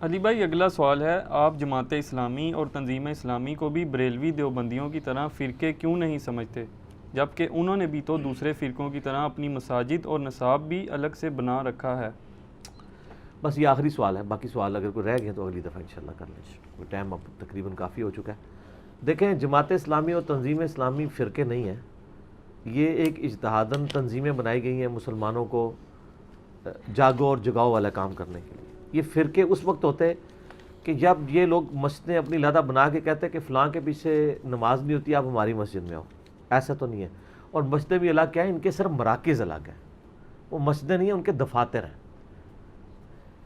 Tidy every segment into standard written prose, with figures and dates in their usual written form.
علی بھائی اگلا سوال ہے، آپ جماعت اسلامی اور تنظیم اسلامی کو بھی بریلوی دیوبندیوں کی طرح فرقے کیوں نہیں سمجھتے، جبکہ انہوں نے بھی تو دوسرے فرقوں کی طرح اپنی مساجد اور نصاب بھی الگ سے بنا رکھا ہے؟ بس یہ آخری سوال ہے، باقی سوال اگر کوئی رہ گئے تو اگلی دفعہ انشاءاللہ کر لیں، کوئی ٹائم اب تقریباً کافی ہو چکا ہے۔ دیکھیں، جماعت اسلامی اور تنظیم اسلامی فرقے نہیں ہیں، یہ ایک اجتہاداً تنظیمیں بنائی گئی ہیں مسلمانوں کو جاگو اور جگاؤ والا کام کرنے کے لیے۔ یہ فرقے اس وقت ہوتے کہ جب یہ لوگ مسجدیں اپنی علیحدہ بنا کے کہتے ہیں کہ فلاں کے پیچھے نماز نہیں ہوتی، آپ ہماری مسجد میں آؤ، ایسا تو نہیں ہے۔ اور مسجدیں بھی الگ کیا ہیں، ان کے صرف مراکز الگ ہیں، وہ مسجدیں نہیں ہیں، ان کے دفاتر ہیں۔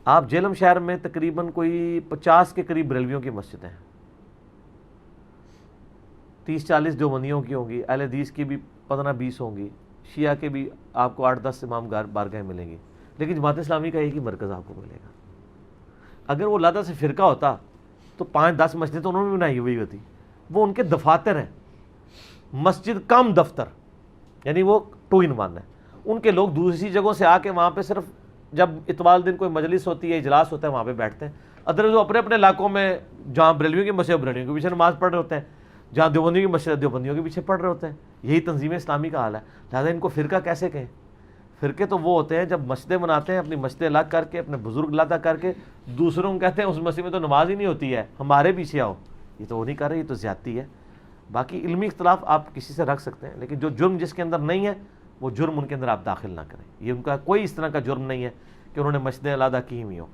آپ جہلم شہر میں تقریباً کوئی 50 کے قریب بریلویوں کی مسجدیں ہیں، 30-40 دیوبندیوں کی ہوں گی، اہل حدیث کی بھی 15-20 ہوں گی، شیعہ کے بھی آپ کو 8-10 امام بارگاہیں ملیں گی، لیکن جماعت اسلامی کا ایک ہی مرکز آپ کو ملے گا۔ اگر وہ علیحدہ سے فرقہ ہوتا تو 5-10 مسجدیں تو انہوں نے بنائی ہوئی ہوتی، وہ ان کے دفاتر ہیں، مسجد کم دفتر، یعنی وہ 2 in 1 ہے۔ ان کے لوگ دوسری جگہوں سے آ کے وہاں پہ صرف جب اتوار دن کوئی مجلس ہوتی ہے، اجلاس ہوتا ہے، وہاں پہ بیٹھتے ہیں۔ ادروائز وہ اپنے اپنے علاقوں میں جہاں بریلویوں کی مسجد بریلویوں کے پیچھے نماز پڑھ رہے ہوتے ہیں، جہاں دیوبندیوں کی مسجد دیوبندیوں کے پیچھے پڑھ رہے ہوتے ہیں۔ یہی تنظیم اسلامی کا حال ہے، لہٰذا ان کو فرقہ کیسے کہیں؟ فرقے تو وہ ہوتے ہیں جب مسجدیں بناتے ہیں، اپنی مسجدیں الگ کر کے، اپنے بزرگ علیحدہ کر کے، دوسروں کو کہتے ہیں اس مسجد میں تو نماز ہی نہیں ہوتی ہے، ہمارے پیچھے آؤ۔ یہ تو وہ نہیں کر رہے، یہ تو زیادتی ہے۔ باقی علمی اختلاف آپ کسی سے رکھ سکتے ہیں، لیکن جو جرم جس کے اندر نہیں ہے وہ جرم ان کے اندر آپ داخل نہ کریں۔ یہ ان کا کوئی اس طرح کا جرم نہیں ہے کہ انہوں نے مسجدیں علیحدہ کی ہوئی ہوں۔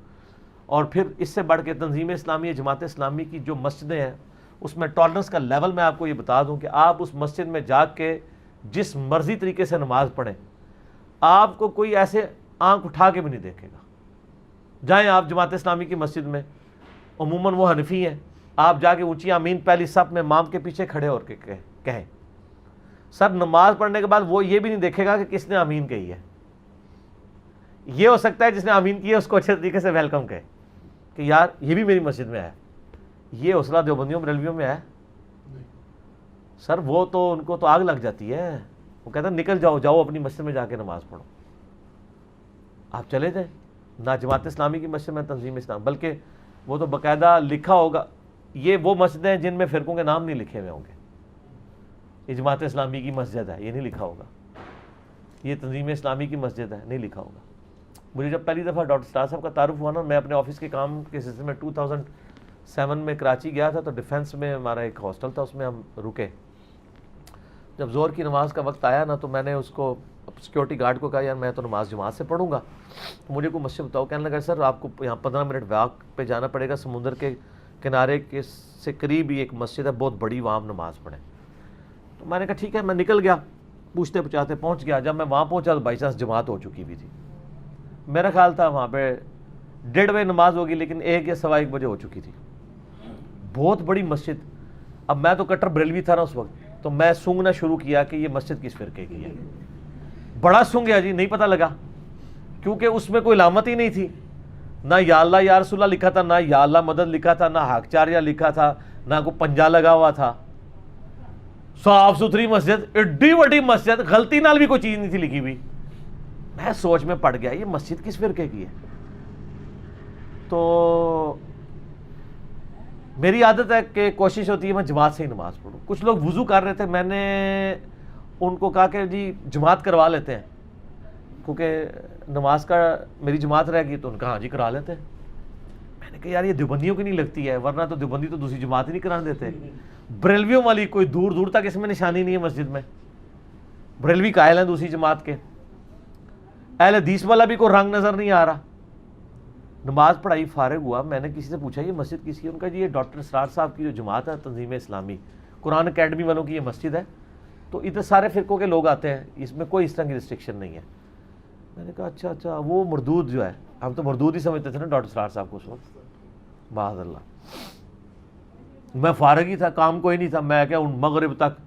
اور پھر اس سے بڑھ کے تنظیم اسلامی، جماعت اسلامی کی جو مسجدیں ہیں اس میں ٹالرنس کا لیول میں آپ کو یہ بتا دوں کہ آپ اس مسجد میں جا کے جس مرضی طریقے سے نماز پڑھیں، آپ کو کوئی ایسے آنکھ اٹھا کے بھی نہیں دیکھے گا۔ جائیں آپ جماعت اسلامی کی مسجد میں، عموماً وہ حنفی ہیں، آپ جا کے اونچی آمین پہلی صف میں امام کے پیچھے کھڑے ہو کے کہیں، سر نماز پڑھنے کے بعد وہ یہ بھی نہیں دیکھے گا کہ کس نے آمین کہی ہے۔ یہ ہو سکتا ہے جس نے آمین کی ہے اس کو اچھے طریقے سے ویلکم کہے کہ یار یہ بھی میری مسجد میں ہے۔ یہ حوصلہ دیوبندیوں بریلویوں میں ہے؟ سر وہ تو ان کو تو آگ لگ جاتی ہے، وہ کہتا ہے نکل جاؤ، جاؤ اپنی مسجد میں جا کے نماز پڑھو۔ آپ چلے جائیں، نہ جماعت اسلامی کی مسجد میں تنظیم اسلام، بلکہ وہ تو باقاعدہ لکھا ہوگا۔ یہ وہ مسجدیں ہیں جن میں فرقوں کے نام نہیں لکھے ہوئے ہوں گے، یہ جماعت اسلامی کی مسجد ہے، یہ نہیں لکھا ہوگا، یہ تنظیم اسلامی کی مسجد ہے، نہیں لکھا ہوگا۔ مجھے جب پہلی دفعہ ڈاکٹر سٹار صاحب کا تعارف ہوا نا، میں اپنے آفس کے کام کے سلسلے میں 2007 میں کراچی گیا تھا، تو ڈیفنس میں ہمارا ایک ہاسٹل تھا، اس میں ہم رکے۔ جب زور کی نماز کا وقت آیا نا، تو میں نے اس کو سیکورٹی گارڈ کو کہا یار میں تو نماز جماعت سے پڑھوں گا، مجھے کوئی مسجد بتاؤ۔ کہنے لگا سر آپ کو یہاں 15 منٹ واک پہ جانا پڑے گا، سمندر کے کنارے کے سے قریب ہی ایک مسجد ہے بہت بڑی، وہاں نماز پڑھیں۔ تو میں نے کہا ٹھیک ہے، میں نکل گیا، پوچھتے پوچھاتے پہنچ گیا۔ جب میں وہاں پہنچا تو بائی چانس جماعت ہو چکی بھی تھی، میرا خیال تھا وہاں پہ 1:30 بجے نماز ہوگی، لیکن 1 یا 1:15 بجے ہو چکی تھی۔ بہت بڑی مسجد۔ اب میں تو کٹر بریلوی تھا نا اس وقت، تو میں سونگنا شروع کیا کہ یہ مسجد کس فرقے کی ہے۔ بڑا سونگیا جی، نہیں پتہ لگا، کیونکہ اس میں کوئی علامت ہی نہیں تھی، نہ یا اللہ یا رسول اللہ لکھا تھا، نہ یا اللہ مدد لکھا تھا، نہ حق چاریہ لکھا تھا، نہ کوئی پنجا لگا ہوا تھا۔ صاف ستھری مسجد، ایڈی بڑی مسجد، غلطی نال بھی کوئی چیز نہیں تھی لکھی ہوئی۔ میں سوچ میں پڑ گیا یہ مسجد کس فرقے کی ہے۔ تو میری عادت ہے کہ کوشش ہوتی ہے میں جماعت سے ہی نماز پڑھوں۔ کچھ لوگ وضو کر رہے تھے، میں نے ان کو کہا کہ جی جماعت کروا لیتے ہیں، کیونکہ نماز کا میری جماعت رہ گئی، تو ان کا ہاں جی کرا لیتے ہیں۔ میں نے کہا یار یہ دیوبندیوں کی نہیں لگتی ہے، ورنہ تو دیوبندی تو دوسری جماعت ہی نہیں کرانے دیتے۔ بریلویوں والی کوئی دور دور تک اس میں نشانی نہیں ہے مسجد میں، بریلوی قائل ہیں دوسری جماعت کے، اہل حدیث والا بھی کوئی رنگ نظر نہیں آ رہا۔ نماز پڑھائی فارغ ہوا، میں نے کسی سے پوچھا یہ مسجد کس کی ہے؟ ان کا جی یہ ڈاکٹر اسرار صاحب کی جو جماعت ہے تنظیم اسلامی، قرآن اکیڈمی والوں کی یہ مسجد ہے، تو اتنے سارے فرقوں کے لوگ آتے ہیں، اس میں کوئی اس طرح کی ریسٹرکشن نہیں ہے۔ میں نے کہا اچھا، وہ مردود جو ہے، ہم تو مردود ہی سمجھتے تھے نا ڈاکٹر اسرار صاحب کو اس وقت، معاذ اللہ۔ میں فارغ ہی تھا، کام کوئی نہیں تھا، میں کیا مغرب تک،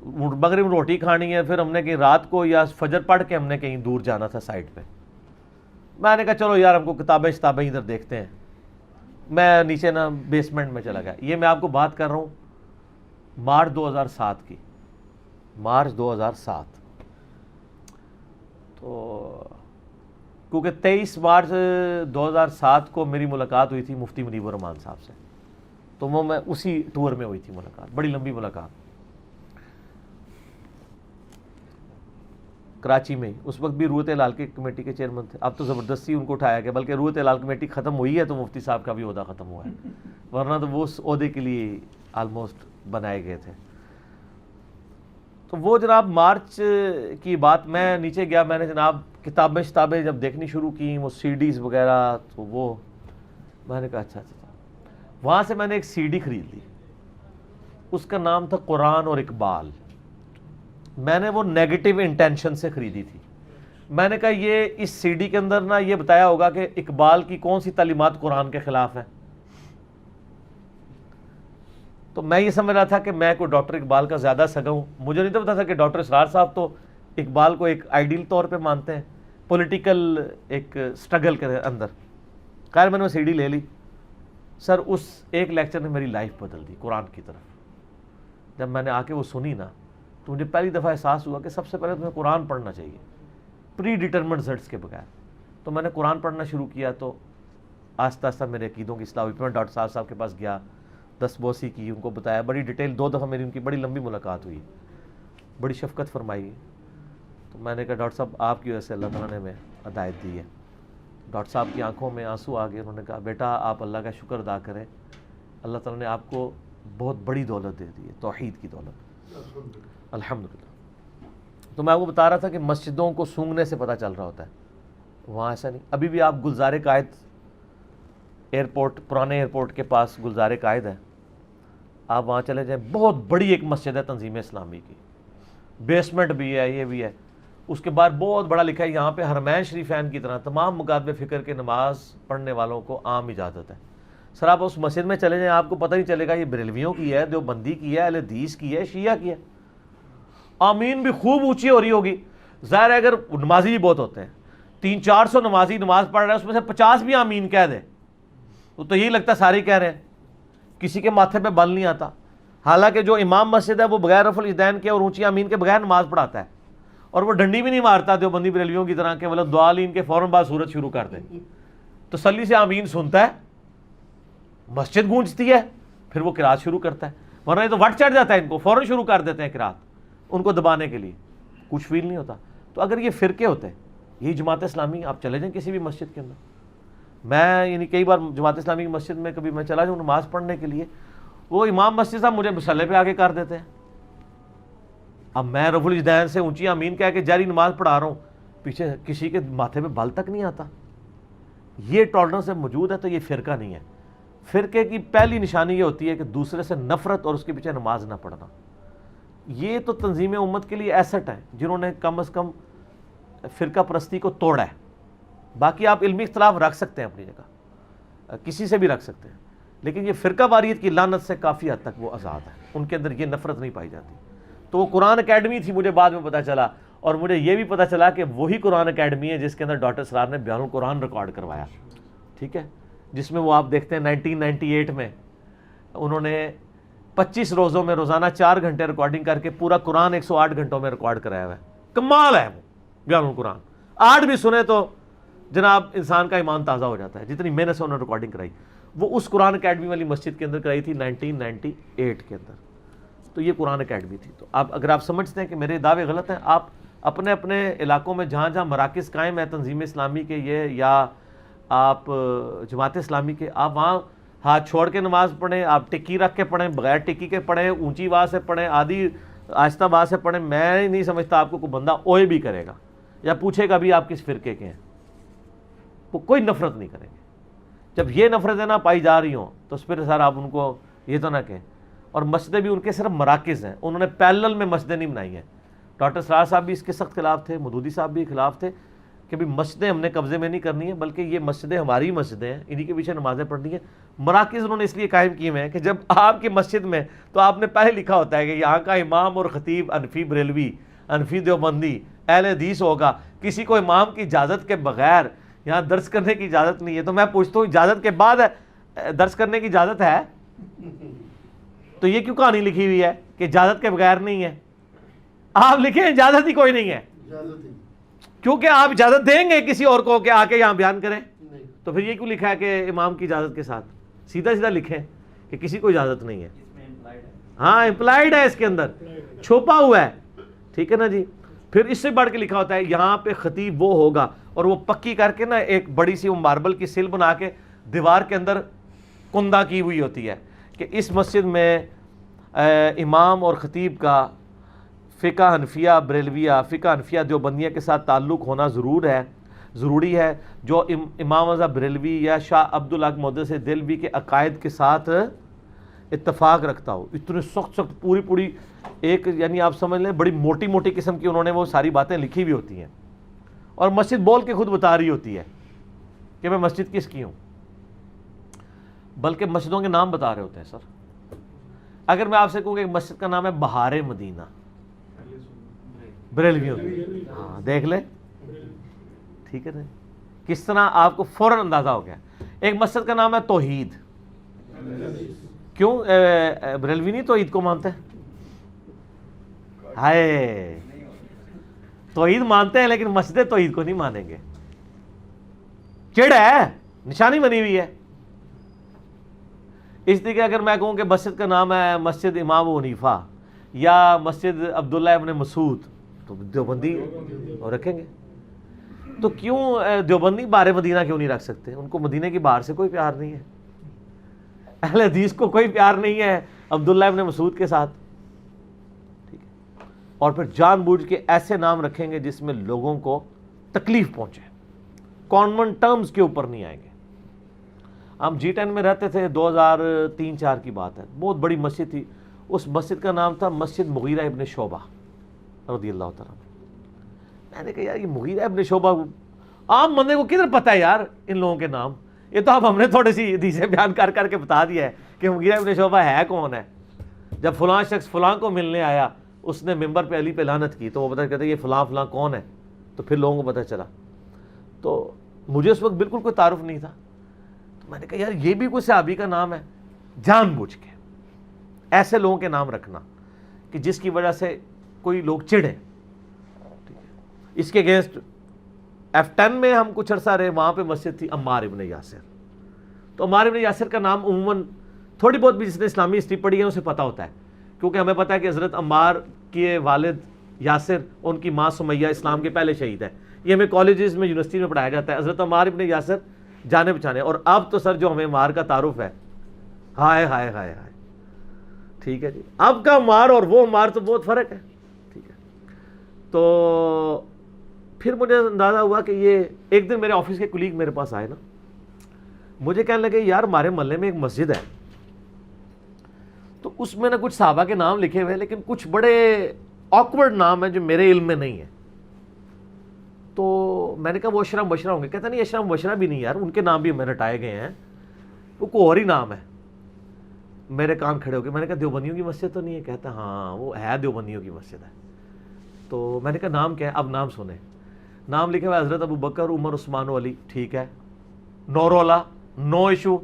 مغرب روٹی کھانی ہے، پھر ہم نے کہیں رات کو یا فجر پڑھ کے ہم نے کہیں دور جانا تھا سائٹ پہ۔ میں نے کہا چلو یار ہم کو کتابیں ادھر دیکھتے ہیں، میں نیچے نا بیسمنٹ میں چلا گیا۔ یہ میں آپ کو بات کر رہا ہوں مارچ 2007 کی، مارچ 2007۔ تو کیونکہ 23 مارچ 2007 کو میری ملاقات ہوئی تھی مفتی منیب الرحمان صاحب سے، تو وہ میں اسی ٹور میں ہوئی تھی ملاقات، بڑی لمبی ملاقات کراچی میں ہی. اس وقت بھی روحت ہلال کے کمیٹی کے چیئرمین تھے. اب تو زبردستی ان کو اٹھایا گیا، بلکہ روحت ہلال کمیٹی ختم ہوئی ہے تو مفتی صاحب کا بھی عہدہ ختم ہوا ہے، ورنہ تو وہ اس عہدے کے لیے آلموسٹ بنائے گئے تھے. تو وہ جناب مارچ کی بات، میں نیچے گیا، میں نے جناب کتابیں جب دیکھنی شروع کی، وہ سی ڈیز وغیرہ، تو وہ میں نے کہا اچھا. وہاں سے میں نے ایک سی ڈی خرید لی، اس کا نام تھا قرآن اور اقبال. میں نے وہ نیگیٹو انٹینشن سے خریدی تھی. میں نے کہا یہ اس سی ڈی کے اندر نا یہ بتایا ہوگا کہ اقبال کی کون سی تعلیمات قرآن کے خلاف ہیں. تو میں یہ سمجھ رہا تھا کہ میں کوئی ڈاکٹر اقبال کا زیادہ سگا ہوں. مجھے نہیں تو پتا تھا کہ ڈاکٹر اسرار صاحب تو اقبال کو ایک آئیڈیل طور پہ مانتے ہیں پولیٹیکل ایک سٹرگل کے اندر. خیر میں نے وہ سی ڈی لے لی. سر اس ایک لیکچر نے میری لائف بدل دی قرآن کی طرف. جب میں نے آ کے وہ سنی نا تو مجھے پہلی دفعہ احساس ہوا کہ سب سے پہلے تمہیں قرآن پڑھنا چاہیے پری ڈیٹرمنٹ رزلٹس کے بغیر. تو میں نے قرآن پڑھنا شروع کیا تو آہستہ آہستہ میرے عقیدوں کی اصلاح ہوئی. پھر میں ڈاکٹر صاحب کے پاس گیا، دستبوسی کی، ان کو بتایا بڑی ڈیٹیل. 2 دفعہ میری ان کی بڑی لمبی ملاقات ہوئی، بڑی شفقت فرمائی. تو میں نے کہا ڈاکٹر صاحب آپ کی وجہ سے اللہ تعالیٰ نے ہمیں ہدایت دی ہے. ڈاکٹر صاحب کی آنکھوں میں آنسو آ گئے. انہوں نے کہا بیٹا آپ اللہ کا شکر ادا کریں، اللہ تعالیٰ نے آپ کو بہت بڑی دولت دے دی ہے، توحید کی دولت، الحمدللہ. تو میں آپ کو بتا رہا تھا کہ مسجدوں کو سونگنے سے پتہ چل رہا ہوتا ہے، وہاں ایسا نہیں. ابھی بھی آپ گلزار قائد ایئرپورٹ، پرانے ایئرپورٹ کے پاس گلزار قائد ہے، آپ وہاں چلے جائیں، بہت بڑی ایک مسجد ہے تنظیم اسلامی کی، بیسمنٹ بھی ہے، یہ بھی ہے. اس کے بعد بہت بڑا لکھا ہے یہاں پہ حرمین شریفین کی طرح تمام مکاتب فکر کے نماز پڑھنے والوں کو عام اجازت ہے. سر آپ اس مسجد میں چلے جائیں، آپ کو پتہ نہیں چلے گا یہ بریلویوں کی ہے، دیوبندی کی ہے، اہل حدیث کی ہے، شیعہ کی ہے. آمین بھی خوب اونچی ہو رہی ہوگی. ظاہر ہے اگر نمازی بھی بہت ہوتے ہیں، 300-400 نمازی نماز پڑھ رہے ہیں، اس میں سے 50 بھی آمین کہہ دیں تو یہی لگتا ہے سارے کہہ رہے ہیں، کسی کے ماتھے پہ بل نہیں آتا. حالانکہ جو امام مسجد ہے وہ بغیر رفع الیدین کے اور اونچی آمین کے بغیر نماز پڑھاتا ہے، اور وہ ڈنڈی بھی نہیں مارتا دیوبندی بریلویوں کی طرح کہ ولد الضالین کے فوراً بعد سورت شروع کر دیں. تسلی سے آمین سنتا ہے، مسجد گونجتی ہے، پھر وہ قرات شروع کرتا ہے. ورنہ یہ تو وٹ چڑھ جاتا ہے، ان کو فوراً شروع کر دیتے ہیں قرات، ان کو دبانے کے لیے کچھ فیل نہیں ہوتا. تو اگر یہ فرقے ہوتے، یہی جماعت اسلامی، آپ چلے جائیں کسی بھی مسجد کے اندر. میں یعنی کئی بار جماعت اسلامی کی مسجد میں کبھی میں چلا جاؤں نماز پڑھنے کے لیے، وہ امام مسجد صاحب مجھے مصلی پہ آگے کر دیتے ہیں. اب میں رفع الاجدین سے اونچی آمین کہہ کے جاری نماز پڑھا رہا ہوں، پیچھے کسی کے ماتھے پہ بال تک نہیں آتا. یہ ٹالرنس موجود ہے تو یہ فرقہ نہیں ہے. فرقے کی پہلی نشانی یہ ہوتی ہے کہ دوسرے سے نفرت اور اس کے پیچھے نماز نہ پڑھنا. یہ تو تنظیم امت کے لیے ایسٹ ہے جنہوں نے کم از کم فرقہ پرستی کو توڑا ہے. باقی آپ علمی اختلاف رکھ سکتے ہیں اپنی جگہ، کسی سے بھی رکھ سکتے ہیں، لیکن یہ فرقہ واریت کی لعنت سے کافی حد تک وہ آزاد ہے، ان کے اندر یہ نفرت نہیں پائی جاتی. تو وہ قرآن اکیڈمی تھی، مجھے بعد میں پتہ چلا، اور مجھے یہ بھی پتہ چلا کہ وہی قرآن اکیڈمی ہے جس کے اندر ڈاکٹر اسرار نے بیان القرآن ریکارڈ کروایا، ٹھیک ہے، جس میں وہ آپ دیکھتے ہیں 1998 میں انہوں نے 25 روزوں میں روزانہ 4 گھنٹے ریکارڈنگ کر کے پورا قرآن 108 گھنٹوں میں ریکارڈ کرایا ہوا ہے. کمال ہے وہ بیان القرآن. 8 بھی سنے تو جناب انسان کا ایمان تازہ ہو جاتا ہے، جتنی محنت سے انہوں نے ریکارڈنگ کرائی. وہ اس قرآن اکیڈمی والی مسجد کے اندر کرائی تھی 1998 کے اندر. تو یہ قرآن اکیڈمی تھی. تو آپ اگر آپ سمجھتے ہیں کہ میرے دعوے غلط ہیں، آپ اپنے اپنے علاقوں میں جہاں جہاں مراکز قائم ہیں تنظیم اسلامی کے یہ یا آپ جماعت اسلامی کے، آپ وہاں ہاتھ چھوڑ کے نماز پڑھیں، آپ ٹکی رکھ کے پڑھیں، بغیر ٹکی کے پڑھیں، اونچی آواز سے پڑھیں، آدھی آہستہ آواز سے پڑھیں. میں نہیں سمجھتا آپ کو کوئی بندہ اوئے بھی کرے گا یا پوچھے گا بھی آپ کس فرقے کے ہیں. وہ کوئی نفرت نہیں کریں گے. جب یہ نفرتیں نہ پائی جا رہی ہوں تو پھر سر آپ ان کو یہ تو نہ کہیں. اور مسجدیں بھی ان کے صرف مراکز ہیں، انہوں نے پیرلل میں مسجدیں نہیں بنائی ہیں. ڈاکٹر اسرار صاحب بھی اس کے سخت خلاف تھے، مودودی صاحب بھی خلاف تھے کہ بھی مسجدیں ہم نے قبضے میں نہیں کرنی ہیں، بلکہ یہ مسجدیں ہماری مسجدیں ہیں، انہی کے پیچھے نمازیں پڑھنی ہیں. مراکز انہوں نے اس لیے قائم کیے ہوئے ہیں کہ جب آپ کی مسجد میں تو آپ نے پہلے لکھا ہوتا ہے کہ یہاں کا امام اور خطیب انفی بریلوی، انفی دیوبندی، اہل حدیث ہوگا، کسی کو امام کی اجازت کے بغیر یہاں درس کرنے کی اجازت نہیں ہے. تو میں پوچھتا ہوں اجازت کے بعد درس کرنے کی اجازت ہے؟ تو یہ کیوں کہانی لکھی ہوئی ہے کہ اجازت کے بغیر نہیں ہے؟ آپ لکھیں اجازت ہی کوئی نہیں ہے. کیونکہ آپ اجازت دیں گے کسی اور کو کہ آ کے یہاں بیان کریں؟ تو پھر یہ کیوں لکھا ہے کہ امام کی اجازت کے ساتھ؟ سیدھا سیدھا لکھیں کہ کسی کو اجازت نہیں ہے. ہاں امپلائڈ ہے، اس کے اندر چھپا ہوا ہے. ٹھیک ہے نا جی. پھر اس سے بڑھ کے لکھا ہوتا ہے یہاں پہ خطیب وہ ہوگا، اور وہ پکی کر کے نا ایک بڑی سی ماربل کی سل بنا کے دیوار کے اندر کندہ کی ہوئی ہوتی ہے کہ اس مسجد میں امام اور خطیب کا فقہ حنفیہ بریلویہ، فقہ حنفیہ دیوبندیہ کے ساتھ تعلق ہونا ضروری ہے. جو امام رضا بریلوی یا شاہ عبدالحق محدث دہلوی کے عقائد کے ساتھ اتفاق رکھتا ہو. اتنے سخت پوری ایک یعنی آپ سمجھ لیں بڑی موٹی قسم کی انہوں نے وہ ساری باتیں لکھی ہوئی ہوتی ہیں، اور مسجد بول کے خود بتا رہی ہوتی ہے کہ میں مسجد کس کی ہوں، بلکہ مسجدوں کے نام بتا رہے ہوتے ہیں. سر اگر میں آپ سے کہوں کہ ایک مسجد کا نام ہے بہار مدینہ، بریلویوں کی، ہاں دیکھ لیں. ٹھیک ہے نا، کس طرح آپ کو فوراً اندازہ ہو گیا. ایک مسجد کا نام ہے توحید. کیوں بریلوی نہیں توحید کو مانتے؟ ہائے، توحید مانتے ہیں لیکن مسجد توحید کو نہیں مانیں گے. چڑ ہے، نشانی بنی ہوئی ہے. اس لیے کہ اگر میں کہوں کہ مسجد کا نام ہے مسجد امام ابو حنیفہ یا مسجد عبداللہ ابن مسعود تو دیوبندی رکھیں گے. تو کیوں دیوبندی بہار مدینہ کیوں نہیں رکھ سکتے؟ ان کو مدینہ کی بہار سے کوئی پیار نہیں ہے. اہل حدیث کو کوئی پیار نہیں ہے عبداللہ ابن مسعود کے ساتھ. ٹھیک ہے. اور پھر جان بوجھ کے ایسے نام رکھیں گے جس میں لوگوں کو تکلیف پہنچے، کامن ٹرمز کے اوپر نہیں آئیں گے. ہم G10 میں رہتے تھے، 2003-04 کی بات ہے. بہت بڑی مسجد تھی، اس مسجد کا نام تھا مسجد مغیرہ ابن شعبہ رضی اللہ تعالیٰ. میں نے کہا یار یہ مغیرہ ابن شعبہ، عام بندے کو کدھر پتہ ہے یار ان لوگوں کے نام؟ یہ تو اب ہم نے تھوڑی سی حدیثیں بیان کر کے بتا دیا ہے کہ مغیرہ ابن شعبہ ہے کون ہے. جب فلاں شخص فلاں کو ملنے آیا، اس نے ممبر پہ علی پہ لعنت کی، تو وہ پتہ کہتے یہ فلاں کون ہے، تو پھر لوگوں کو پتہ چلا. تو مجھے اس وقت بالکل کوئی تعارف نہیں تھا. تو میں نے کہا یار یہ بھی کوئی صحابی کا نام ہے؟ جان بوجھ کے ایسے لوگوں کے نام رکھنا کہ جس کی وجہ سے کوئی لوگ چڑھیں. اس کے اگینسٹ F10 میں ہم کچھ عرصہ رہے، وہاں پہ مسجد تھی عمار ابن یاسر. تو عمار ابن یاسر کا نام عموماً تھوڑی بہت بھی جس نے اسلامی ہسٹری پڑھی ہے اسے پتہ ہوتا ہے، کیونکہ ہمیں پتہ ہے کہ حضرت عمار کے والد یاسر، ان کی ماں سمیہ اسلام کے پہلے شہید ہے. یہ ہمیں کالجز میں یونیورسٹی میں پڑھایا جاتا ہے. حضرت عمار ابن یاسر جانے بچانے. اور اب تو سر جو ہمیں عمار کا تعارف ہے، ہائے ہائے ہائے ہائے. ٹھیک ہے جی، اب کا عمار اور وہ عمار تو بہت فرق ہے. ٹھیک ہے. تو پھر مجھے اندازہ ہوا کہ یہ ایک دن میرے آفس کے کولیگ میرے پاس آئے نا، مجھے کہنے لگے یار ہمارے محلے میں ایک مسجد ہے، تو اس میں نا کچھ صحابہ کے نام لکھے ہوئے ہیں لیکن کچھ بڑے آکورڈ نام ہیں جو میرے علم میں نہیں ہے. تو میں نے کہا وہ اشرم بشرا ہوں گے. کہتا نہیں اشرم بشرا بھی نہیں یار، ان کے نام بھی میں نے ہٹائے گئے ہیں، وہ کوئی اور ہی نام ہے. میرے کان کھڑے ہو گئے. میں نے کہا دیوبندیوں کی مسجد تو نہیں ہے؟ کہتا ہاں وہ ہے دیوبندیوں کی مسجد ہے. تو میں نے کہا نام کیا ہے؟ اب نام سنیں. نام لکھے ہوئے حضرت ابو بکر عمر عثمان و علی. ٹھیک ہے، نو رولا، نو ایشو.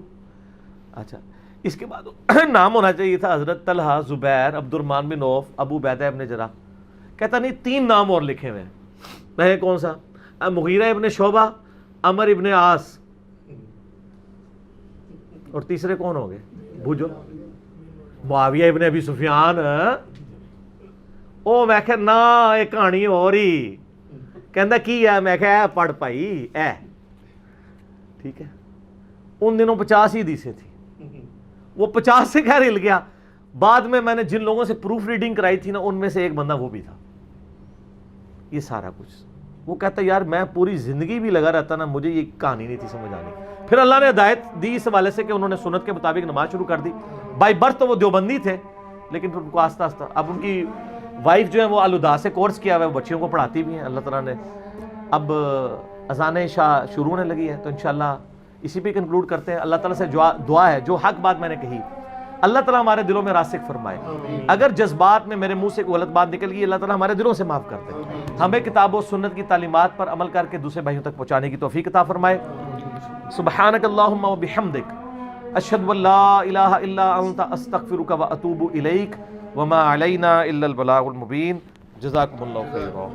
اچھا، اس کے بعد نام ہونا چاہیے تھا حضرت طلحہ، زبیر، عبد الرحمن بن عوف، ابو عبیدہ ابن جراح. کہتا نہیں 3 نام اور لکھے ہوئے ہیں. میں کون سا؟ مغیرہ ابن شعبہ، عمر ابن عاص، اور تیسرے کون ہو گئے؟ بوجھو. معاویہ ابن ابی سفیان. او میں کہا نا ایک کہانی اور ہی. کہندا کی ہے؟ میں کہا پڑھ پائی اے. ٹھیک ہے. ان دنوں 50 ہی حدیثیں تھیں، وہ 50 سے خیر ہل گیا. بعد میں نے جن لوگوں سے پروف ریڈنگ کرائی تھی نا، ان میں سے ایک بندہ وہ بھی تھا. یہ سارا کچھ وہ کہتا یار میں پوری زندگی بھی لگا رہتا نا، مجھے یہ کہانی نہیں تھی سمجھ آنی. پھر اللہ نے ہدایت دی اس حوالے سے کہ انہوں نے سنت کے مطابق نماز شروع کر دی. بائی برتھ تو وہ دیوبندی تھے، لیکن پھر ان کو آہستہ آہستہ اب ان کی وائف جو ہے وہ الہدا سے کورس کیا ہوا ہے، وہ بچیوں کو پڑھاتی بھی ہیں. اللہ تعالیٰ نے اب اذان عشاء شروع ہونے لگی ہے، تو انشاءاللہ اسی پہ کنکلوڈ کرتے ہیں. اللہ تعالیٰ سے دعا ہے جو حق بات میں نے کہی اللہ تعالیٰ ہمارے دلوں میں راسخ فرمائے. اگر جذبات میں میرے منہ سے کوئی غلط بات نکل گئی اللہ تعالیٰ ہمارے دلوں سے معاف کر دے. ہمیں کتاب و سنت کی تعلیمات پر عمل کر کے دوسرے بھائیوں تک پہنچانے کی توفیق عطا فرمائے. سبحانک اللہم و بحمدک، اشہد ان لا الہ الا انت، استغفرک و اتوب الیک، وما علینا الا البلاغ المبین. جزاکم اللہ خیرا.